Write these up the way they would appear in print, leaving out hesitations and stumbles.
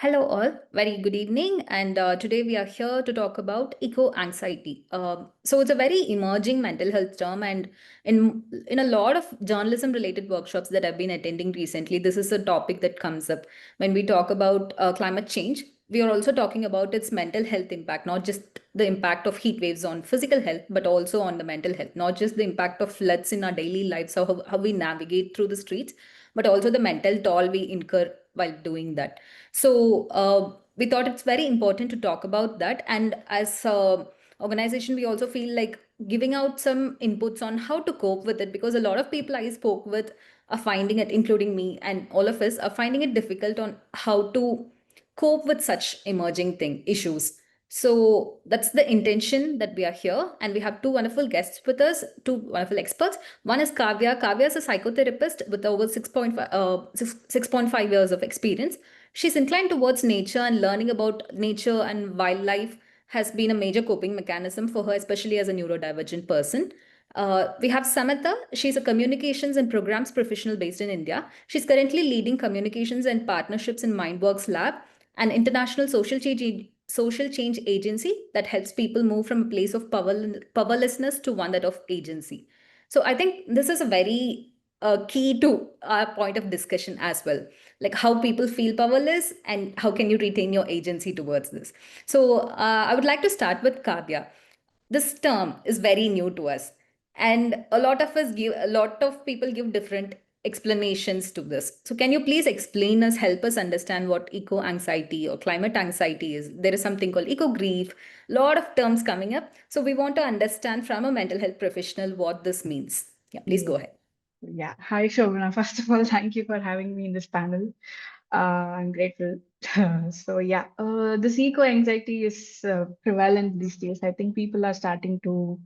Hello, all. Very good evening. And today we are here to talk about eco anxiety. So it's a very emerging mental health term, and in a lot of journalism related workshops that I've been attending recently, this is a topic that comes up when we talk about climate change. We are also talking about its mental health impact, not just the impact of heat waves on physical health, but also on the mental health, not just the impact of floods in our daily lives, how we navigate through the streets, but also the mental toll we incur while doing that. So we thought it's very important to talk about that. And as a organization, we also feel like giving out some inputs on how to cope with it, because a lot of people I spoke with are finding it, including me and all of us, are finding it difficult on how to cope with such emerging issues. So that's the intention that we are here. And we have two wonderful guests with us, two wonderful experts. One is Cauviya. Cauviya is a psychotherapist with over 6.5 years of experience. She's inclined towards nature, and learning about nature and wildlife has been a major coping mechanism for her, especially as a neurodivergent person. We have Samatha. She's a communications and programs professional based in India. She's currently leading communications and partnerships in Mindworks Lab, an international social change agency that helps people move from a place of powerlessness to one that of agency. So I think this is a very key to our point of discussion as well, like how people feel powerless and how can you retain your agency towards this. So I would like to start with Kavya. This term is very new to us, and a lot of people give different explanations to this. So can you please explain us, help us understand what eco anxiety or climate anxiety is? There is something called eco grief, a lot of terms coming up, so we want to understand from a mental health professional what this means. Yeah, please go Yeah. ahead. Yeah. Hi, Shobana. First of all, thank you for having me in this panel. I'm grateful. This eco anxiety is prevalent these days. I think people are starting to,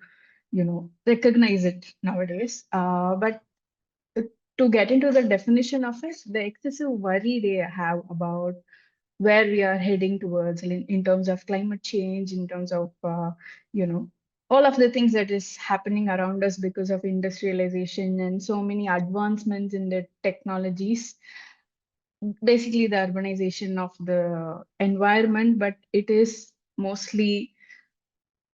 recognize it nowadays. But to get into the definition of it, the excessive worry they have about where we are heading towards in terms of climate change, in terms of you know all of the things that is happening around us because of industrialization and so many advancements in the technologies, basically the urbanization of the environment. But it is mostly,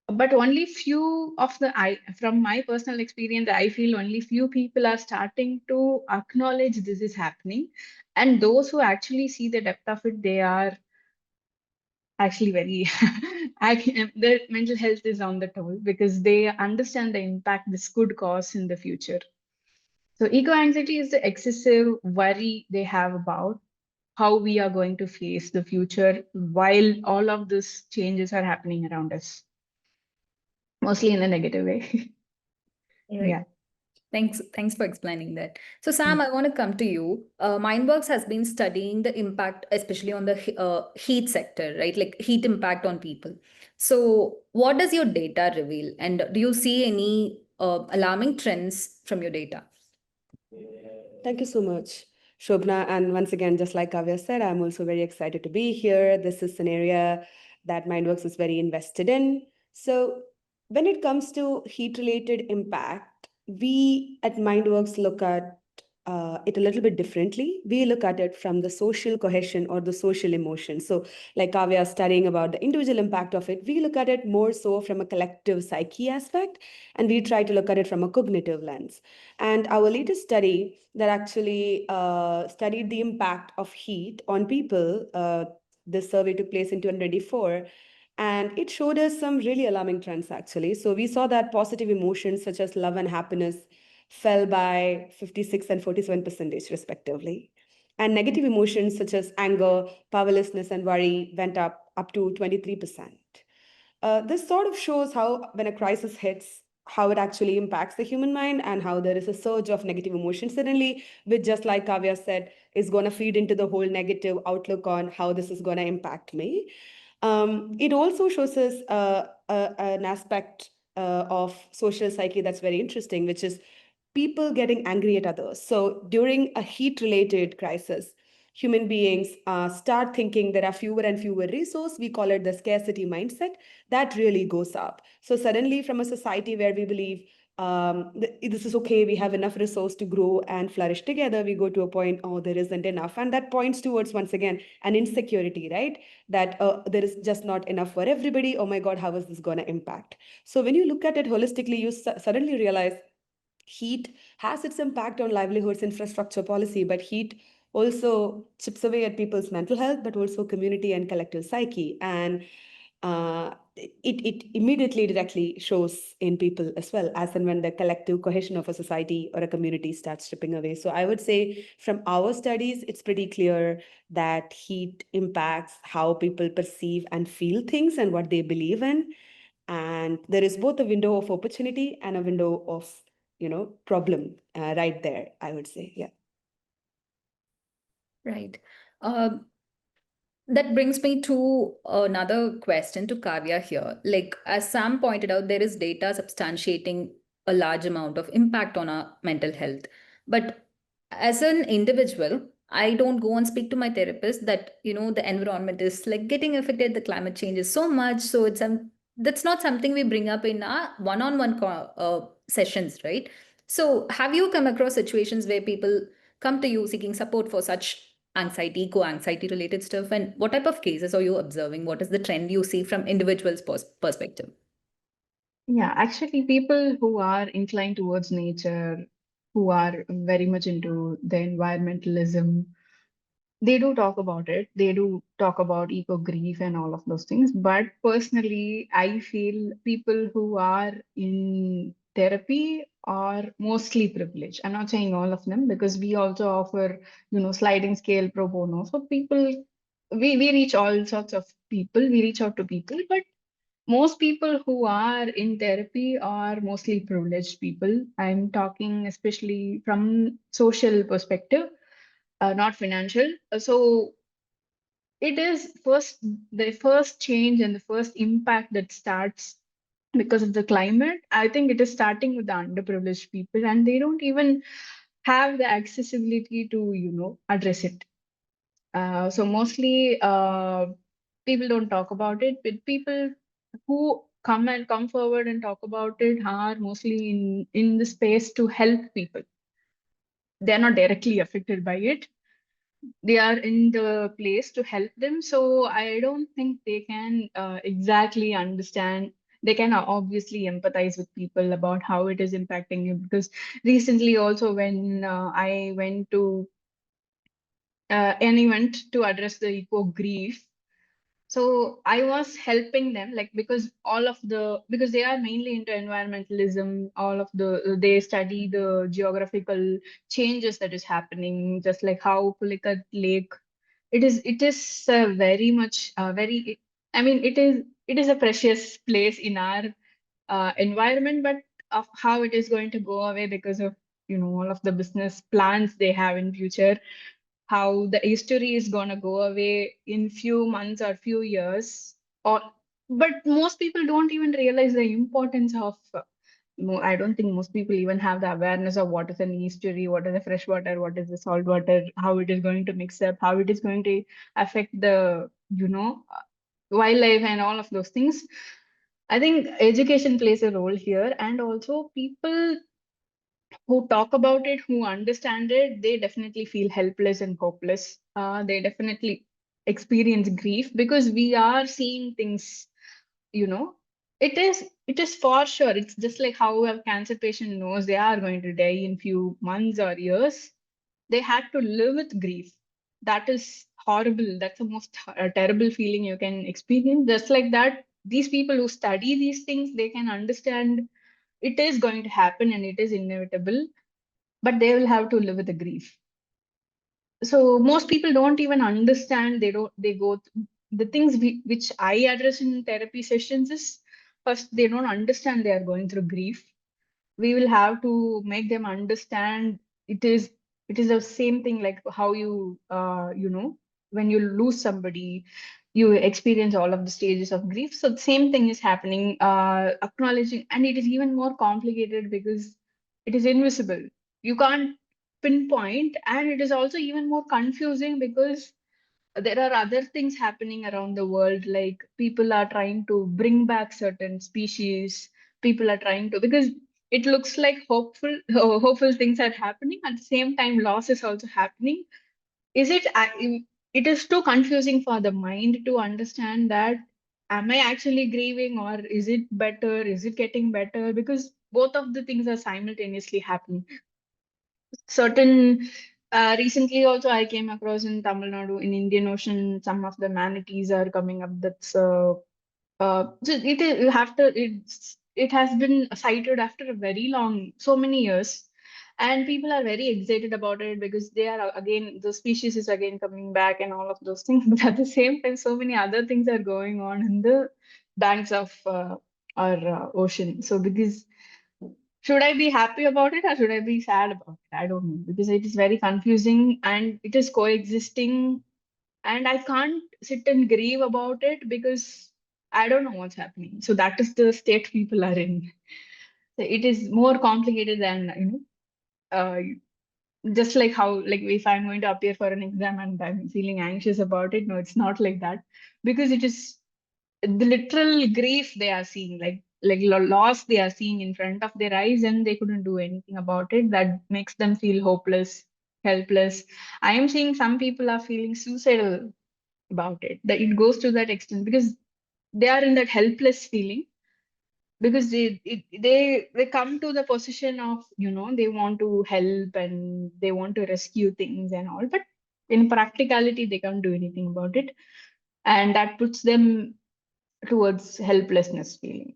but only few of the, I from my personal experience, I feel only few people are starting to acknowledge this is happening, and those who actually see the depth of it, they are actually very their mental health is on the toll because they understand the impact this could cause in the future. So eco anxiety is the excessive worry they have about how we are going to face the future while all of these changes are happening around us, mostly in a negative way. Right. Yeah. Thanks for explaining that. So, Sam, Mm. I want to come to you. Mindworks has been studying the impact, especially on the heat sector, right? Like heat impact on people. So, what does your data reveal? And do you see any alarming trends from your data? Thank you so much, Shobna. And once again, just like Kavya said, I'm also very excited to be here. This is an area that Mindworks is very invested in. So, when it comes to heat related impact, we at Mindworks look at it a little bit differently. We look at it from the social cohesion or the social emotion. So, like Kavya studying about the individual impact of it, we look at it more so from a collective psyche aspect, and we try to look at it from a cognitive lens. And our latest study that actually studied the impact of heat on people, this survey took place in 2024, and it showed us some really alarming trends actually. So we saw that positive emotions such as love and happiness fell by 56 and 47 percentage respectively. And negative emotions such as anger, powerlessness, and worry went up to 23%. This sort of shows how, when a crisis hits, how it actually impacts the human mind and how there is a surge of negative emotions suddenly, which, just like Kavya said, is going to feed into the whole negative outlook on how this is going to impact me. It also shows us an aspect of social psyche that's very interesting, which is people getting angry at others. So during a heat related crisis, human beings start thinking there are fewer and fewer resources. We call it the scarcity mindset that really goes up. So suddenly, from a society where we believe this is okay, we have enough resource to grow and flourish together. We go to a point, oh, there isn't enough, and that points towards, once again, an insecurity, right? That there is just not enough for everybody. Oh my god, how is this going to impact? So when you look at it holistically, you suddenly realize heat has its impact on livelihoods, infrastructure, policy, but heat also chips away at people's mental health, but also community and collective psyche. And it immediately directly shows in people as well, as and when the collective cohesion of a society or a community starts stripping away. So I would say from our studies, it's pretty clear that heat impacts how people perceive and feel things and what they believe in. And there is both a window of opportunity and a window of, problem right there, I would say. Yeah. Right. Um, That brings me to another question to Kavya here. Like, as Sam pointed out, there is data substantiating a large amount of impact on our mental health. But as an individual, I don't go and speak to my therapist that, the environment is like getting affected, the climate change is so much. So that's not something we bring up in our one-on-one sessions, right? So have you come across situations where people come to you seeking support for such anxiety, co-anxiety related stuff? And what type of cases are you observing? What is the trend you see from individuals' perspective? Yeah, actually, people who are inclined towards nature, who are very much into the environmentalism, they do talk about it. They do talk about eco grief and all of those things. But personally, I feel people who are in therapy are mostly privileged. I'm not saying all of them, because we also offer, sliding scale pro bono. So people, we reach all sorts of people. We reach out to people, but most people who are in therapy are mostly privileged people. I'm talking especially from social perspective, not financial. So it is the first change and the first impact that starts because of the climate. I think it is starting with the underprivileged people, and they don't even have the accessibility to, address it. So mostly people don't talk about it, but people who come forward and talk about it are mostly in the space to help people. They're not directly affected by it. They are in the place to help them. So I don't think they can exactly understand. They can obviously empathize with people about how it is impacting you. Because recently, also, when I went to an event to address the eco grief, so I was helping them, like, because they are mainly into environmentalism. All of they study the geographical changes that is happening, just like how Pulicat Lake. It is very much very. I mean, it is a precious place in our environment, but of how it is going to go away because of, all of the business plans they have in future, how the history is going to go away in few months or few years. Or but most people don't even realize the importance of I don't think most people even have the awareness of what is an estuary, what is the fresh water, what is the salt water, how it is going to mix up, how it is going to affect the, wildlife and all of those things. I think education plays a role here, and also people who talk about it, who understand it, they definitely feel helpless and hopeless. They definitely experience grief because we are seeing things, you know. It is for sure. It's just like how a cancer patient knows they are going to die in few months or years. They had to live with grief. That is horrible. That's the most terrible feeling you can experience. Just like that, these people who study these things, they can understand it is going to happen and it is inevitable, but they will have to live with the grief. So most people don't even understand. They go the things which I address in therapy sessions is, first, they don't understand they are going through grief. We will have to make them understand it is the same thing like how you when you lose somebody, you experience all of the stages of grief. So the same thing is happening, acknowledging. And it is even more complicated because it is invisible. You can't pinpoint, and it is also even more confusing because there are other things happening around the world, like people are trying to bring back certain species. People are trying to, because it looks like hopeful things are happening. At the same time, loss is also happening. Is it it is too confusing for the mind to understand that am I actually grieving, or is it better, is it getting better, because both of the things are simultaneously happening. Certain recently also I came across in Tamil Nadu, in Indian Ocean, some of the manatees are coming up. That's so it is, you have to, it has been cited after a very long, so many years, and people are very excited about it because they are again, the species is again coming back and all of those things. But at the same time, so many other things are going on in the banks of our ocean. So because, should I be happy about it or should I be sad about it? I don't know, because it is very confusing and it is coexisting, and I can't sit and grieve about it because I don't know what's happening. So that is the state people are in. So it is more complicated than, just like how, like if I'm going to appear for an exam and I'm feeling anxious about it. No, it's not like that, because it is the literal grief they are seeing, like loss they are seeing in front of their eyes, and they couldn't do anything about it. That makes them feel hopeless, helpless. I am seeing some people are feeling suicidal about it. That it goes to that extent because they are in that helpless feeling, because they come to the position of, they want to help and they want to rescue things and all, but in practicality they can't do anything about it, and that puts them towards helplessness feeling.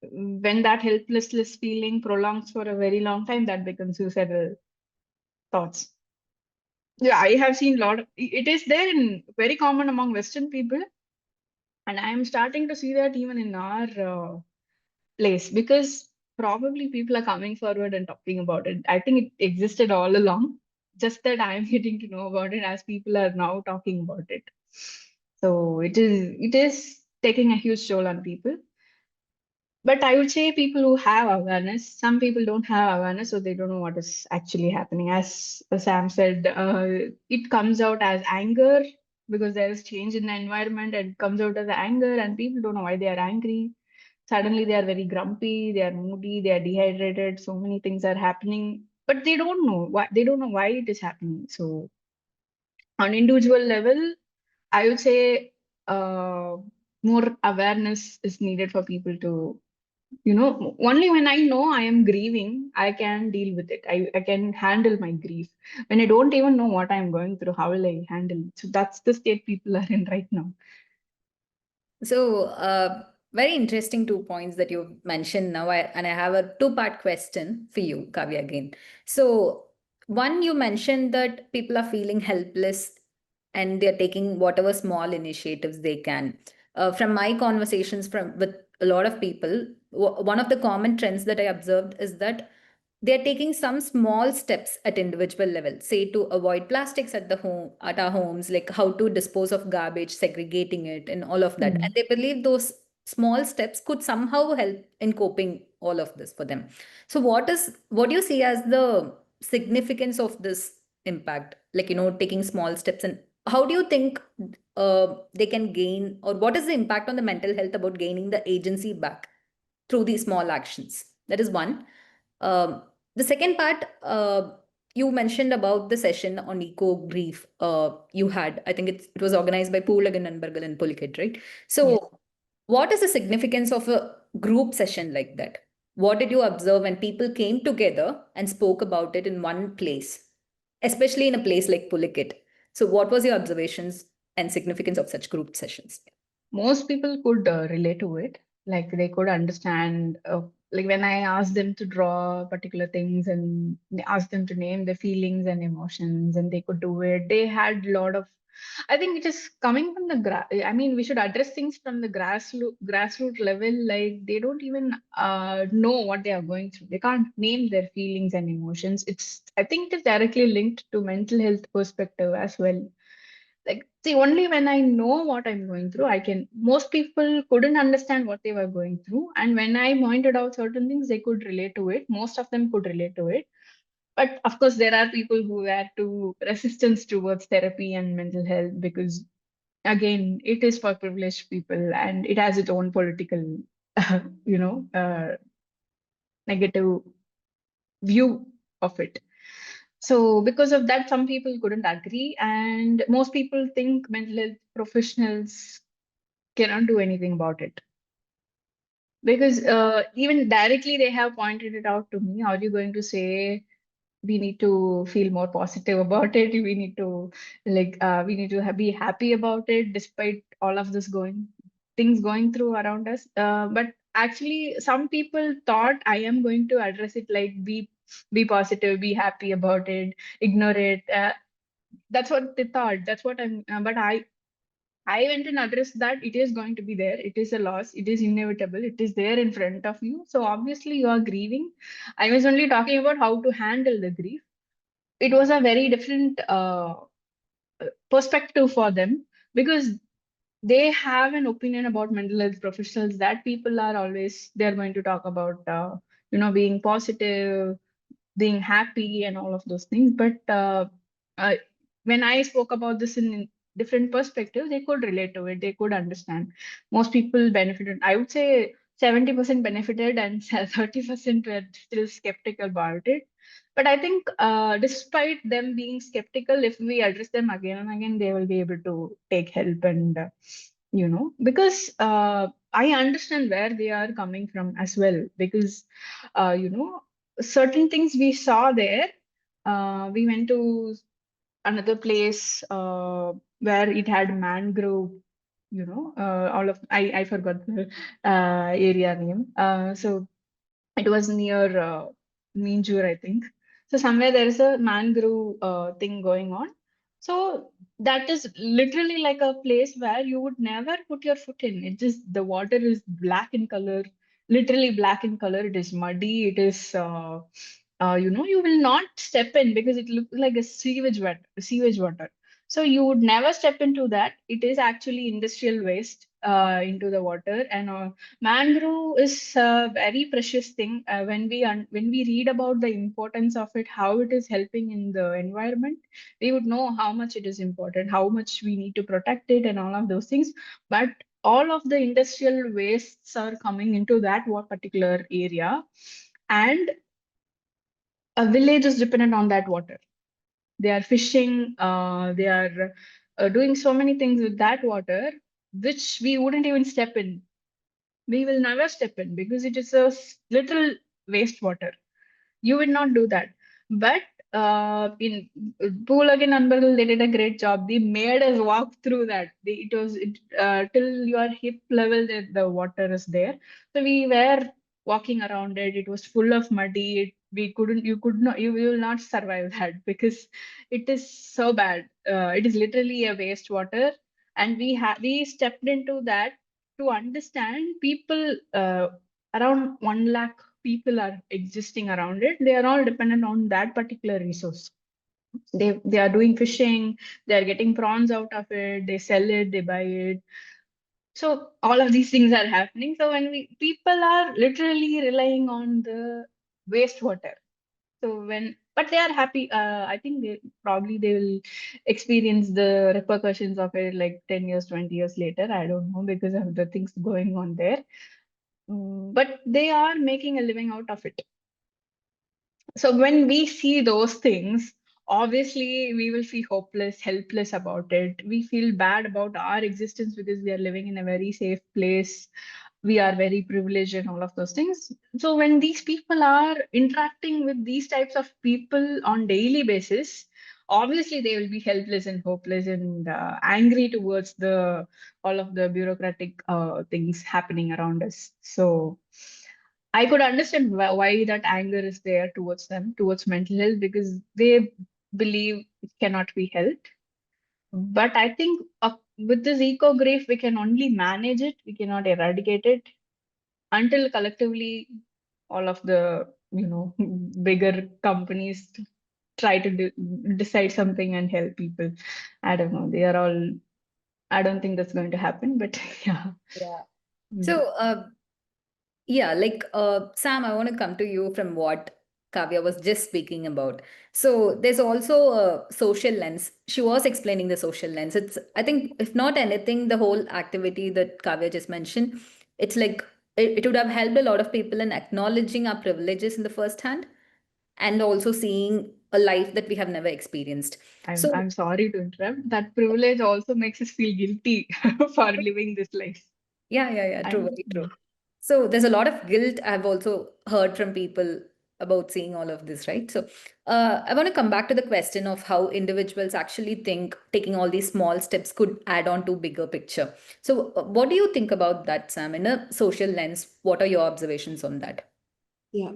When that helplessness feeling prolongs for a very long time, that becomes suicidal thoughts. Yeah, I have seen a lot of, it is there in very common among Western people, and I am starting to see that even in our place, because probably people are coming forward and talking about it. I think it existed all along, just that I am getting to know about it as people are now talking about it. So it is taking a huge toll on people. But I would say people who have awareness, some people don't have awareness, so they don't know what is actually happening. As Sam said, it comes out as anger because there is change in the environment, and it comes out as anger, and people don't know why they are angry. Suddenly they are very grumpy, they are moody, they are dehydrated, so many things are happening, but they don't know why it is happening. So on individual level, I would say more awareness is needed for people to, only when I know I am grieving, I can deal with it. I can handle my grief. When I don't even know what I'm going through, how will I handle it? So that's the state people are in right now. So, very interesting 2 points that you mentioned now. And I have a two-part question for you, Kavya, again. So, one, you mentioned that people are feeling helpless and they're taking whatever small initiatives they can. From my conversations with a lot of people, one of the common trends that I observed is that they're taking some small steps at individual level, say to avoid plastics at the home, at our homes, like how to dispose of garbage, segregating it, and all of that. And Mm. they believe those small steps could somehow help in coping all of this for them. So what do you see as the significance of this impact, like taking small steps, and how do you think they can gain, or what is the impact on the mental health about gaining the agency back through these small actions? That is one. um, the second part, you mentioned about the session on eco grief you had. I think it was organized by Poolagan and Bergal and Pulikat, right? Yes. So, what is the significance of a group session like that? What did you observe when people came together and spoke about it in one place, especially in a place like Pulikat? So, what was your observations and significance of such group sessions? Most people could relate to it. Like they could understand, like when I asked them to draw particular things and asked them to name their feelings and emotions, and they could do it. They had a lot of, I think it is coming from the I mean, we should address things from the grassroots level. Like they don't even know what they are going through. They can't name their feelings and emotions. I think it is directly linked to mental health perspective as well. Like, see, only when I know what I'm going through, I can. Most people couldn't understand what they were going through, and when I pointed out certain things, they could relate to it. Most of them could relate to it. But of course, there are people who had to resistance towards therapy and mental health because, again, it is for privileged people and it has its own political, you know, uh, negative view of it. So because of that, some people couldn't agree, and most people think mental health professionals cannot do anything about it. Because even directly they have pointed it out to me. How are you going to say we need to feel more positive about it? We need to we need to be happy about it despite all of this things going through around us. But actually, some people thought I am going to address it like be positive, be happy about it, ignore it. That's what they thought. That's what I'm. But I went and addressed that it is going to be there. It is a loss. It is inevitable. It is there in front of you. So obviously you are grieving. I was only talking about how to handle the grief. It was a very different perspective for them, because they have an opinion about mental health professionals that people are always they're going to talk about being positive, being happy, and all of those things. But uh, when I spoke about this in different perspectives, they could relate to it. They could understand. Most people benefited. I would say 70% benefited, and 30% were still skeptical about it. But I think, despite them being skeptical, if we address them again and again, they will be able to take help. And because I understand where they are coming from as well. Because certain things we saw there. We went to another place where it had mangrove. All of I forgot the area name. So it was near Minjur, I think. So somewhere there is a mangrove thing going on. So that is literally like a place where you would never put your foot in. It just the water is black in color, literally black in color. It is muddy. It is you will not step in because it looks like a sewage water. So you would never step into that. It is actually industrial waste into the water. And mangrove is a very precious thing. When we read about the importance of it, how it is helping in the environment, we would know how much it is important, how much we need to protect it, and all of those things. But all of the industrial wastes are coming into that one particular area, and a village is dependent on that water. They are fishing. They are doing so many things with that water, which we wouldn't even step in. We will never step in because it is a little wastewater. You would not do that. But in Poolagan Unbundle, they did a great job. They made us walk through that. Till your hip level, the water is there. So we were walking around it. It was full of muddy. You will not survive that because it is so bad. It is literally a wastewater. And we stepped into that to understand people. Around 1 lakh people are existing around it. They are all dependent on that particular resource. They are doing fishing. They are getting prawns out of it. They sell it. They buy it. So all of these things are happening. So when people are literally relying on the wastewater. So but they are happy. I think they will experience the repercussions of it like 10 years, 20 years later. I don't know, because of the things going on there. But they are making a living out of it. So when we see those things, obviously we will feel hopeless, helpless about it. We feel bad about our existence because we are living in a very safe place. We are very privileged and all of those things. So when these people are interacting with these types of people on daily basis, obviously they will be helpless and hopeless and angry towards the all of the bureaucratic things happening around us. So I could understand why that anger is there towards them, towards mental health, because they believe it cannot be helped. But I think with this eco grief, we can only manage it. We cannot eradicate it until collectively all of the bigger companies try to decide something and help people. I don't know. They are all. I don't think that's going to happen. But yeah. Yeah. Mm. So, yeah, like Sam, I want to come to you from what Kavya was just speaking about. So there's also a social lens. She was explaining the social lens. It's, I think, if not anything, the whole activity that Kavya just mentioned, it's like it would have helped a lot of people in acknowledging our privileges in the first hand and also seeing a life that we have never experienced. So I'm sorry to interrupt. That privilege also makes us feel guilty for living this life. yeah, true, And very true. So there's a lot of guilt I've also heard from people about seeing all of this, right? So I want to come back to the question of how individuals actually think taking all these small steps could add on to bigger picture. So what do you think about that, Sam? In a social lens, what are your observations on that? Yeah.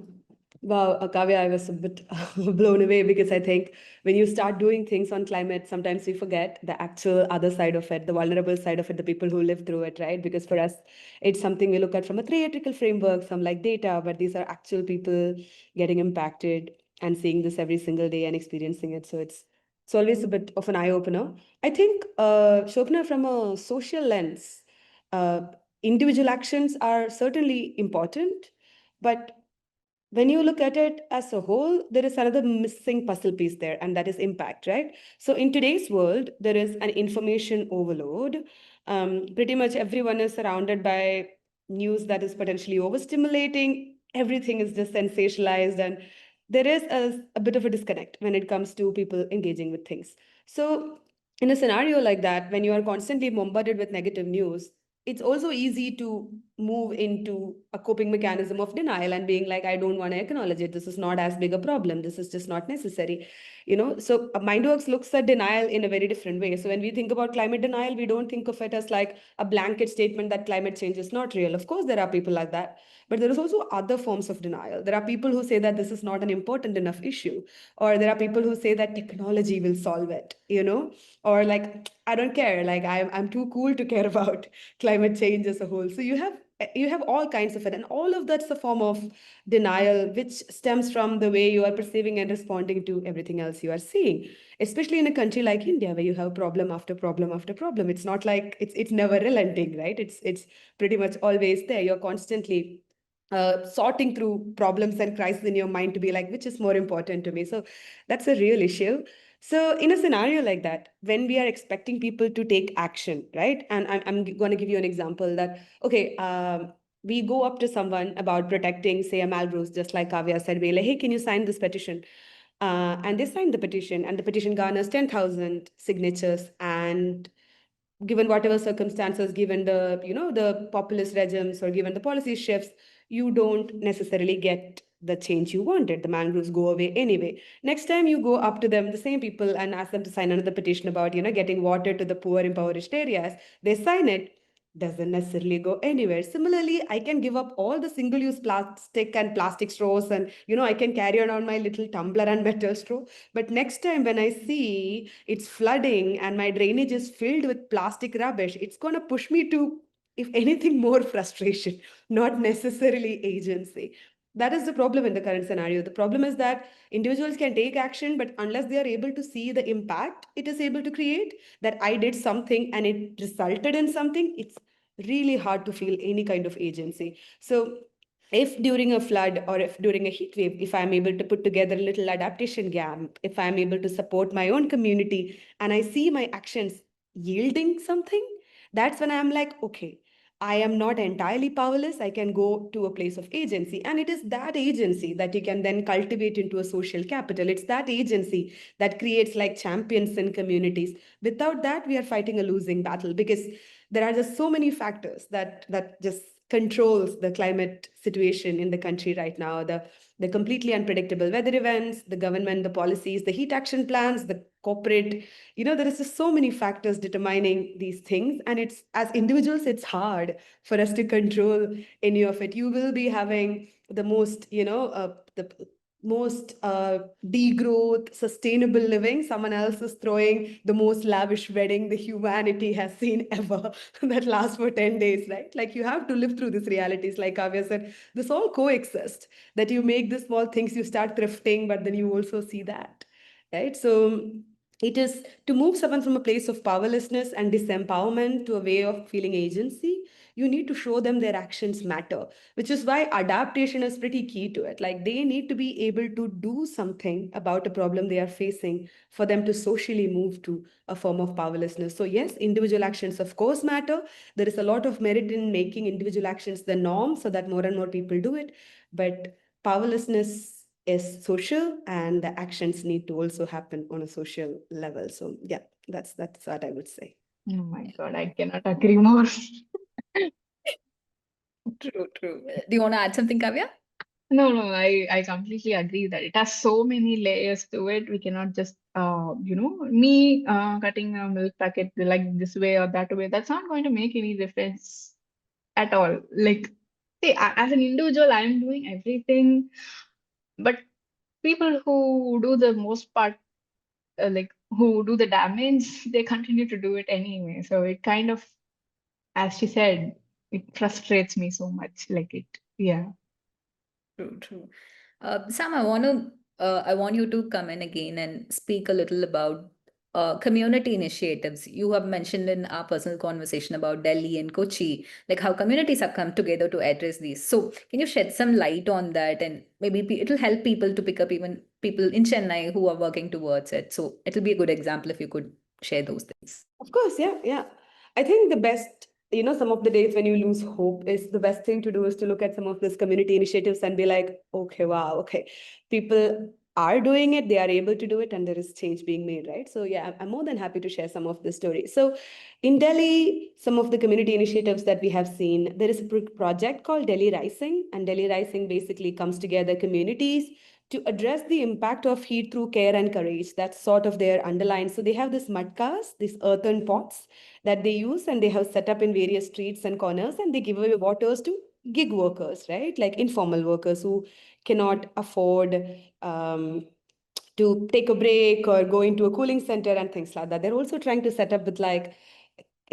Wow, Kavya, I was a bit blown away because I think when you start doing things on climate, sometimes we forget the actual other side of it, the vulnerable side of it, the people who live through it, right? Because for us, it's something we look at from a theoretical framework, some like data, but these are actual people getting impacted and seeing this every single day and experiencing it. So it's always a bit of an eye opener. I think, Shobana, from a social lens, uh, individual actions are certainly important, but when you look at it as a whole, there is another missing puzzle piece there, and that is impact, right? So, in today's world, there is an information overload. Pretty much everyone is surrounded by news that is potentially overstimulating. Everything is just sensationalized, and there is a bit of a disconnect when it comes to people engaging with things. So, in a scenario like that, when you are constantly bombarded with negative news, it's also easy to move into a coping mechanism of denial and being like, I don't want to acknowledge it, this is not as big a problem, this is just not necessary. So Mindworks looks at denial in a very different way. So when we think about climate denial, we don't think of it as like a blanket statement that climate change is not real. Of course there are people like that, but there is also other forms of denial. There are people who say that this is not an important enough issue, or there are people who say that technology will solve it, or like, I don't care, like I'm too cool to care about climate change as a whole. So you have all kinds of it, and all of that's a form of denial, which stems from the way you are perceiving and responding to everything else you are seeing, especially in a country like India, where you have problem after problem after problem. It's not like it's never relenting, right? It's pretty much always there. You're constantly sorting through problems and crises in your mind to be like, which is more important to me? So that's a real issue. So, in a scenario like that, when we are expecting people to take action, right? And I'm going to give you an example that, okay, we go up to someone about protecting, say, a Malbroos, just like Kavya said, we're like, hey, can you sign this petition? And they signed the petition, and the petition garners 10,000 signatures. And given whatever circumstances, given the populist regimes or given the policy shifts, you don't necessarily get the change you wanted. The mangroves go away anyway. Next time you go up to them, the same people, and ask them to sign another petition about getting water to the poor impoverished areas, they sign it, doesn't necessarily go anywhere. Similarly, I can give up all the single-use plastic and plastic straws, and I can carry around my little tumbler and metal straw. But next time when I see it's flooding and my drainage is filled with plastic rubbish, it's going to push me to, if anything, more frustration, not necessarily agency. That is the problem in the current scenario. The problem is that individuals can take action, but unless they are able to see the impact it is able to create, that I did something and it resulted in something, it's really hard to feel any kind of agency. So if during a flood or if during a heat wave, if I'm able to put together a little adaptation camp, if I'm able to support my own community and I see my actions yielding something, that's when I'm like, okay, I am not entirely powerless. I can go to a place of agency. And it is that agency that you can then cultivate into a social capital. It's that agency that creates like champions in communities. Without that, we are fighting a losing battle, because there are just so many factors that just controls the climate situation in the country right now. The completely unpredictable weather events, the government, the policies, the heat action plans, the corporate, there is just so many factors determining these things. And it's, as individuals, it's hard for us to control any of it. You will be having the most, the most degrowth, sustainable living. Someone else is throwing the most lavish wedding the humanity has seen ever that lasts for 10 days, right? Like, you have to live through these realities. Like Kavya said, this all coexist, that you make the small things, you start thrifting, but then you also see that, right? So it is to move someone from a place of powerlessness and disempowerment to a way of feeling agency. you need to show them their actions matter, which is why adaptation is pretty key to it. Like they need to be able to do something about a problem they are facing for them to socially move to a form of powerlessness. So yes, individual actions of course matter. There is a lot of merit in making individual actions the norm so that more and more people do it. But powerlessness is social, and the actions need to also happen on a social level. So yeah, that's what I would say. Oh my God, I cannot agree more. True, true. Do you want to add something, Kavya? No, I completely agree that it has so many layers to it. We cannot just, me cutting a milk packet like this way or that way. That's not going to make any difference at all. Like, see, as an individual, I'm doing everything, but people who do the most part, like who do the damage, they continue to do it anyway. So it kind of, as she said, it frustrates me so much. Like it, yeah. True, true. Sam, I want you to come in again and speak a little about community initiatives. You have mentioned in our personal conversation about Delhi and Kochi, like how communities have come together to address these. So, can you shed some light on that, and maybe it'll help people to pick up even people in Chennai who are working towards it. So, it'll be a good example if you could share those things. Of course, yeah, yeah. I think the best, some of the days when you lose hope is the best thing to do is to look at some of these community initiatives and be like, okay, wow, okay, people are doing it, they are able to do it, and there is change being made, right? So yeah, I'm more than happy to share some of the stories. So in Delhi, some of the community initiatives that we have seen, there is a project called Delhi Rising, and Delhi Rising basically comes together communities to address the impact of heat through care and courage. That's sort of their underline. So they have this mudkas, these earthen pots that they use, and they have set up in various streets and corners, and they give away waters to gig workers, right? Like informal workers who cannot afford to take a break or go into a cooling center and things like that. They're also trying to set up with like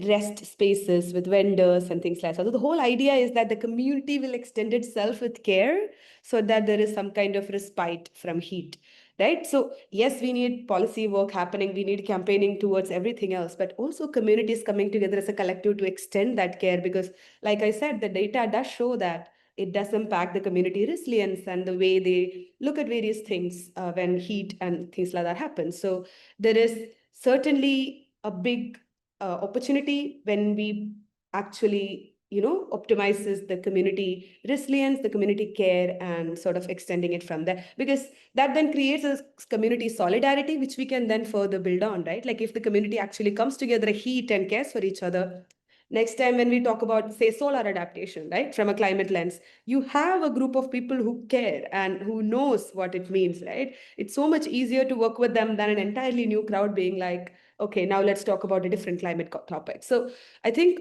rest spaces with vendors and things like that. So the whole idea is that the community will extend itself with care so that there is some kind of respite from heat, right? So yes, we need policy work happening, we need campaigning towards everything else, but also communities coming together as a collective to extend that care, because like I said, the data does show that it does impact the community resilience and the way they look at various things when heat and things like that happen. So there is certainly a big opportunity when we actually optimizes the community resilience, the community care, and sort of extending it from there, because that then creates a community solidarity which we can then further build on, right? Like if the community actually comes together, heat and cares for each other, next time when we talk about say solar adaptation, right, from a climate lens, you have a group of people who care and who knows what it means, right? It's so much easier to work with them than an entirely new crowd being like, okay, now let's talk about a different climate topic. So I think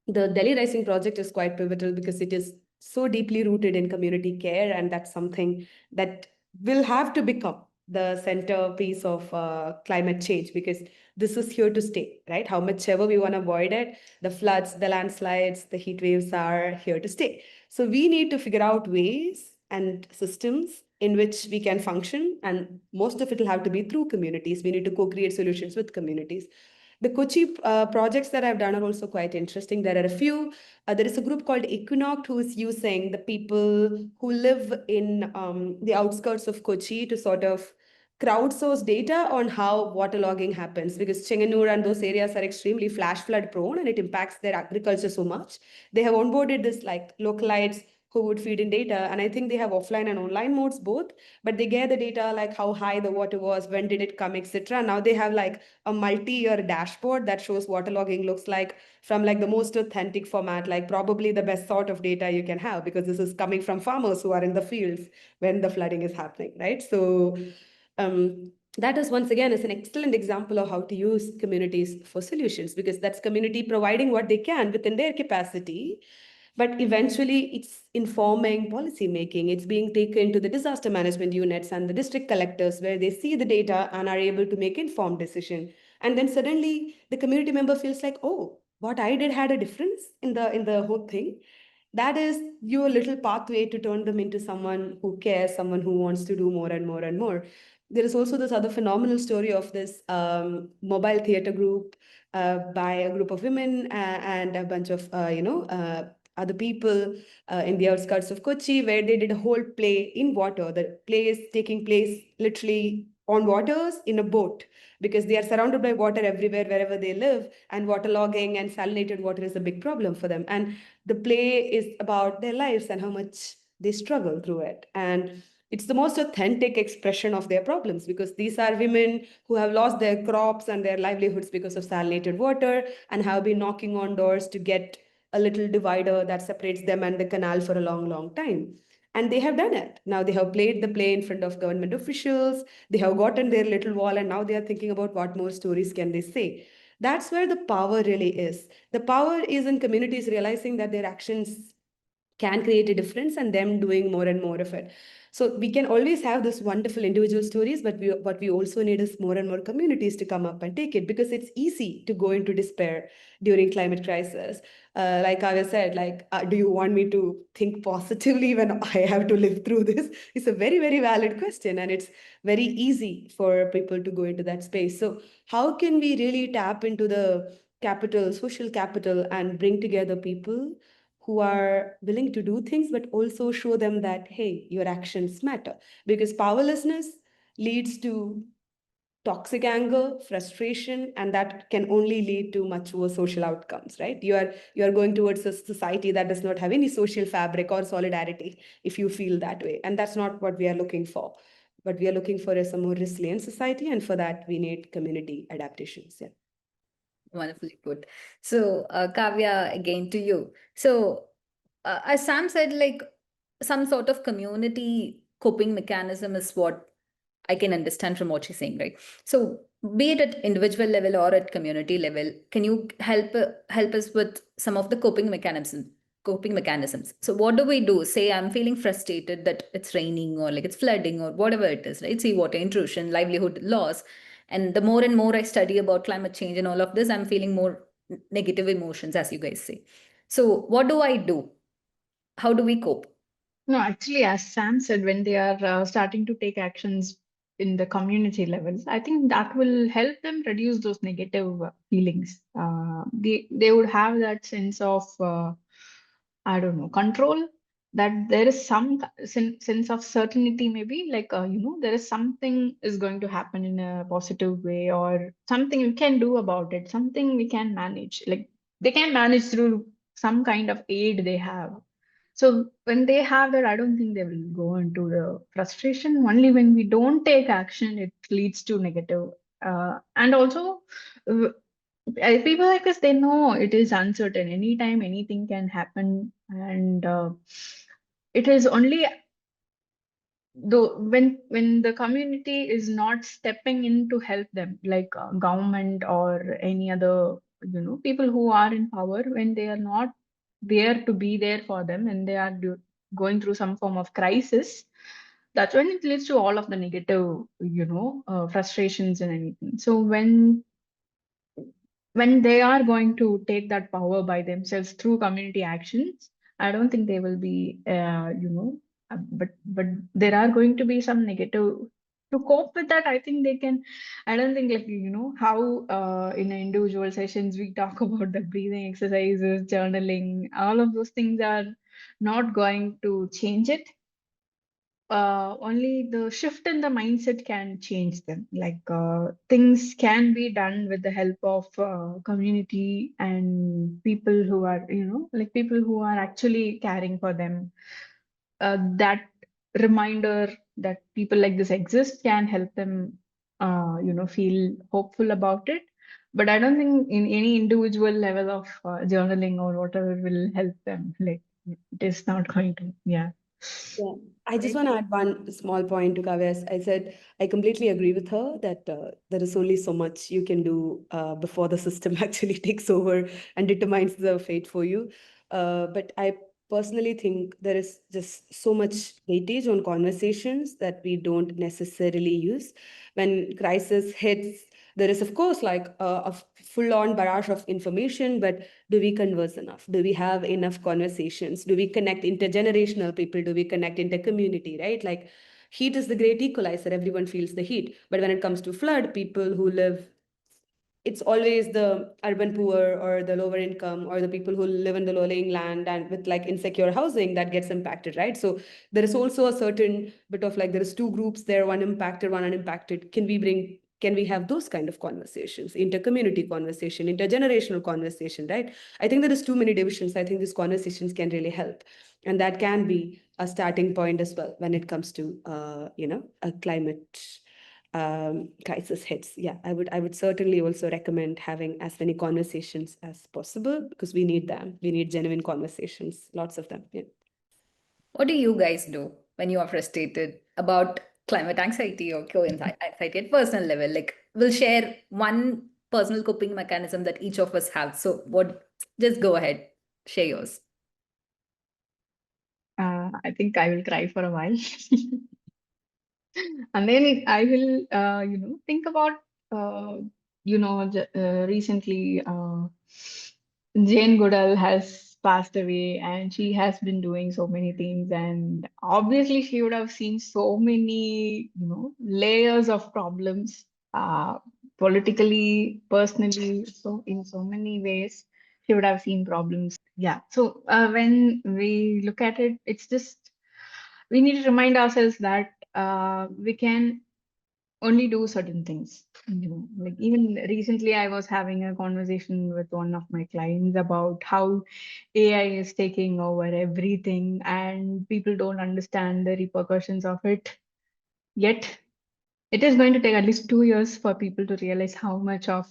the Delhi Rising project is quite pivotal because it is so deeply rooted in community care, and that's something that will have to become the centerpiece of climate change, because this is here to stay, right? How much ever we want to avoid it, the floods, the landslides, the heat waves are here to stay. So we need to figure out ways and systems in which we can function, and most of it will have to be through communities. We need to co-create solutions with communities. The Kochi projects that I've done are also quite interesting. There are a few. There is a group called Equinoct who is using the people who live in the outskirts of Kochi to sort of crowdsource data on how waterlogging happens, because Chenganur and those areas are extremely flash flood prone and it impacts their agriculture so much. They have onboarded this like localites who would feed in data, and I think they have offline and online modes both, but they gather data like how high the water was, when did it come, etc. Now they have like a multi-year dashboard that shows waterlogging looks like from like the most authentic format, like probably the best sort of data you can have, because this is coming from farmers who are in the fields when the flooding is happening, right? So that is once again is an excellent example of how to use communities for solutions, because that's community providing what they can within their capacity, but eventually it's informing policy making. It's being taken to the disaster management units and the district collectors where they see the data and are able to make informed decision. And then suddenly the community member feels like, oh, what I did had a difference in the whole thing. That is your little pathway to turn them into someone who cares, someone who wants to do more and more and more. There is also this other phenomenal story of this mobile theater group by a group of women and a bunch of other people in the outskirts of Kochi, where they did a whole play in water. The play is taking place literally on waters in a boat, because they are surrounded by water everywhere wherever they live, and waterlogging and salinated water is a big problem for them. And the play is about their lives and how much they struggle through it. And it's the most authentic expression of their problems, because these are women who have lost their crops and their livelihoods because of salinated water, and have been knocking on doors to get a little divider that separates them and the canal for a long, long time. And they have done it. Now they have played the play in front of government officials. They have gotten their little wall, and now they are thinking about what more stories can they say. That's where the power really is. The power is in communities realizing that their actions can create a difference, and them doing more and more of it. So we can always have this wonderful individual stories, but what we also need is more and more communities to come up and take it, because it's easy to go into despair during climate crisis. Like I said, like, do you want me to think positively when I have to live through this? It's a very, very valid question, and it's very easy for people to go into that space. So how can we really tap into the capital, social capital, and bring together people who are willing to do things, but also show them that, hey, your actions matter? Because powerlessness leads to toxic anger, frustration, and that can only lead to much worse social outcomes, right? You are going towards a society that does not have any social fabric or solidarity if you feel that way. And that's not what we are looking for. What we are looking for is a more resilient society, and for that we need community adaptations. Yeah. Wonderfully put. So, Kavya, again to you. So, as Sam said, like some sort of community coping mechanism is what I can understand from what she's saying, right? So, be it at individual level or at community level, can you help us with some of the coping mechanisms? Coping mechanisms. So, what do we do? Say I'm feeling frustrated that it's raining or like it's flooding or whatever it is, right? Sea water intrusion, livelihood loss, and the more and more I study about climate change and all of this, I'm feeling more negative emotions, as you guys say. So, what do I do? How do we cope? No, actually, as Sam said, when they are starting to take actions in the community level, I think that will help them reduce those negative feelings. They would have that sense of I don't know, control, that there is some sense of certainty, maybe like, there is something is going to happen in a positive way, or something we can do about it, something we can manage. Like they can manage through some kind of aid they have. So when they have that, I don't think they will go into the frustration. Only when we don't take action, it leads to negative. And also, people like us, they know it is uncertain. Anytime anything can happen, and it is only though when the community is not stepping in to help them, like government or any other people who are in power, when they are not there to be there for them, and they are going through some form of crisis, that's when it leads to all of the negative frustrations and anything. So when they are going to take that power by themselves through community actions, I don't think they will be, but there are going to be some negative. To cope with that, I think they can. I don't think, like, how in individual sessions we talk about the breathing exercises, journaling, all of those things are not going to change it. Only the shift in the mindset can change them. Like things can be done with the help of community and people who are, like people who are actually caring for them. That reminder that people like this exist can help them, feel hopeful about it. But I don't think in any individual level of journaling or whatever will help them. Like it is not going to, yeah. Yeah, I just Right. want to add one small point to Kavya's. I said I completely agree with her that there is only so much you can do before the system actually takes over and determines the fate for you. But I personally think there is just so much weightage on conversations that we don't necessarily use. When crisis hits, there is, of course, like a full-on barrage of information, but do we converse enough? Do we have enough conversations? Do we connect intergenerational people? Do we connect intercommunity, right? Like heat is the great equalizer. Everyone feels the heat. But when it comes to flood, people who live it's always the urban poor or the lower income or the people who live in the low-lying land and with like insecure housing that gets impacted, right? So there is also a certain bit of like, there is two groups there, one impacted, one unimpacted. Can we have those kind of conversations, inter-community conversation, intergenerational conversation, right? I think there is too many divisions. I think these conversations can really help. And that can be a starting point as well when it comes to, a climate crisis hits. Yeah, I would certainly also recommend having as many conversations as possible, because we need them. We need genuine conversations, lots of them. Yeah. What do you guys do when you are frustrated about climate anxiety or anxiety at personal level? Like, we'll share one personal coping mechanism that each of us have. So, what? Just go ahead, share yours. I think I will cry for a while. And then I will, think about, recently, Jane Goodall has passed away and she has been doing so many things. And obviously, she would have seen so many, layers of problems, politically, personally, so in so many ways, she would have seen problems. Yeah. So when we look at it, it's just we need to remind ourselves that we can only do certain things. Like even recently, I was having a conversation with one of my clients about how AI is taking over everything, and people don't understand the repercussions of it yet. It is going to take at least 2 years for people to realize how much of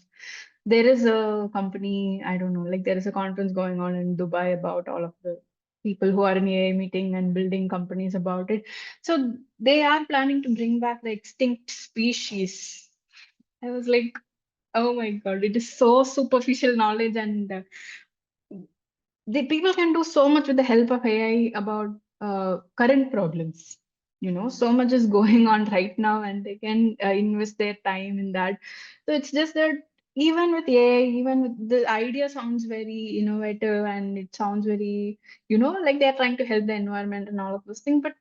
there is a company, I don't know, like there is a conference going on in Dubai about all of the people who are in AI meeting and building companies about it. So they are planning to bring back the extinct species. I was like, oh my God, it is so superficial knowledge, and the people can do so much with the help of AI about current problems. So much is going on right now, and they can invest their time in that. So it's just that even with AI, even with the idea sounds very innovative, and it sounds very, like they're trying to help the environment and all of those things. But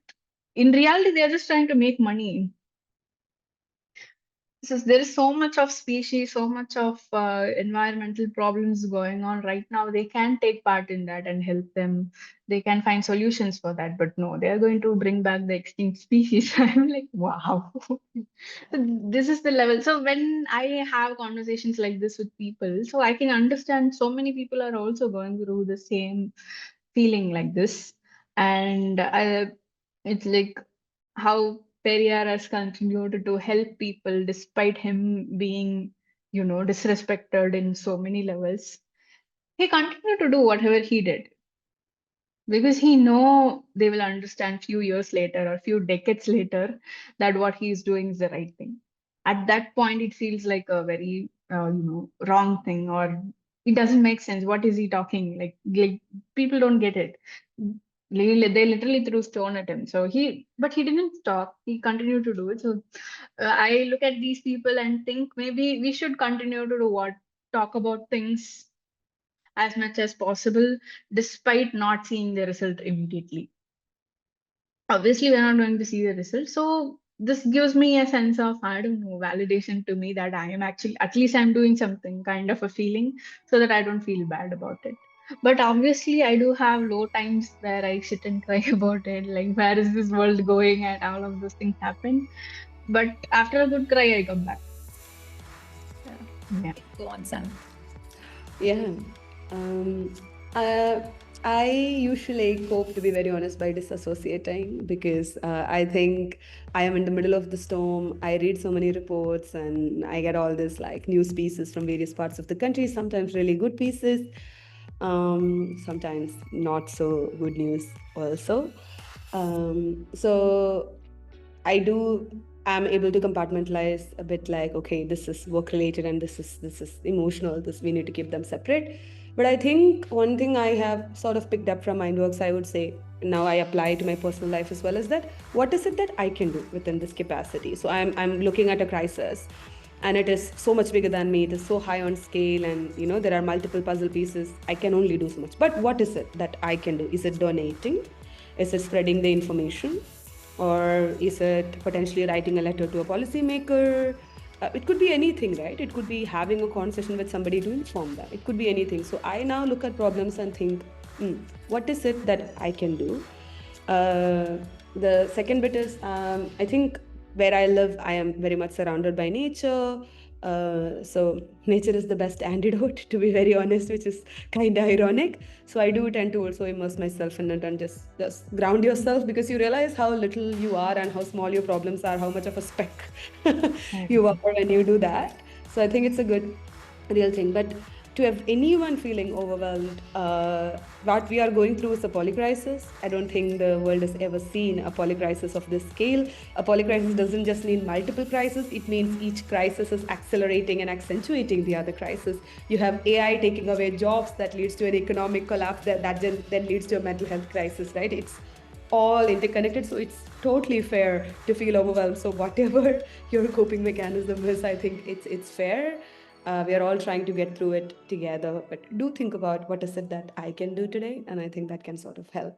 in reality, they're just trying to make money. So there is so much of species, so much of environmental problems going on right now. They can take part in that and help them. They can find solutions for that. But no, they are going to bring back the extinct species. I'm like, wow. So this is the level. So when I have conversations like this with people, so I can understand so many people are also going through the same feeling like this. And it's like how Periyar has continued to help people despite him being, disrespected in so many levels. He continued to do whatever he did because he know they will understand few years later or few decades later that what he is doing is the right thing. At that point, it feels like a very, wrong thing, or it doesn't make sense. What is he talking? Like people don't get it. They literally threw stone at him. But he didn't stop. He continued to do it. So I look at these people and think maybe we should continue to do what? Talk about things as much as possible, despite not seeing the result immediately. Obviously, we're not going to see the result. So this gives me a sense of, I don't know, validation to me that I am actually, at least I'm doing something, kind of a feeling, so that I don't feel bad about it. But obviously, I do have low times where I sit and cry about it, like where is this world going, and all of those things happen. But after a good cry, I come back. Yeah. Go on, Sam. Yeah. Um, I usually cope, to be very honest, by disassociating, because I think I am in the middle of the storm. I read so many reports and I get all this like news pieces from various parts of the country, sometimes really good pieces, sometimes not so good news also. So I'm able to compartmentalize a bit, like, okay, this is work related and this is emotional, this we need to keep them separate. But I think one thing I have sort of picked up from Mindworks, I would say, now I apply to my personal life as well, is that what is it that I can do within this capacity? So I'm looking at a crisis and it is so much bigger than me, it is so high on scale, and there are multiple puzzle pieces. I can only do so much, but what is it that I can do? Is it donating? Is it spreading the information? Or is it potentially writing a letter to a policymaker? it could be anything, right? It could be having a conversation with somebody to inform that. It could be anything. So I now look at problems and think, what is it that I can do? The second bit is, I think where I live, I am very much surrounded by nature. So nature is the best antidote, to be very honest, which is kind of ironic. So I do tend to also immerse myself in it and just ground yourself, because you realize how little you are and how small your problems are, how much of a speck you are when you do that. So I think it's a good real thing. But to have anyone feeling overwhelmed, what we are going through is a polycrisis. I don't think the world has ever seen a polycrisis of this scale. A polycrisis doesn't just mean multiple crises, it means each crisis is accelerating and accentuating the other crisis. You have AI taking away jobs, that leads to an economic collapse, that then leads to a mental health crisis, right? It's all interconnected, so it's totally fair to feel overwhelmed. So whatever your coping mechanism is, I think it's fair. We are all trying to get through it together, but do think about what is it that I can do today, and I think that can sort of help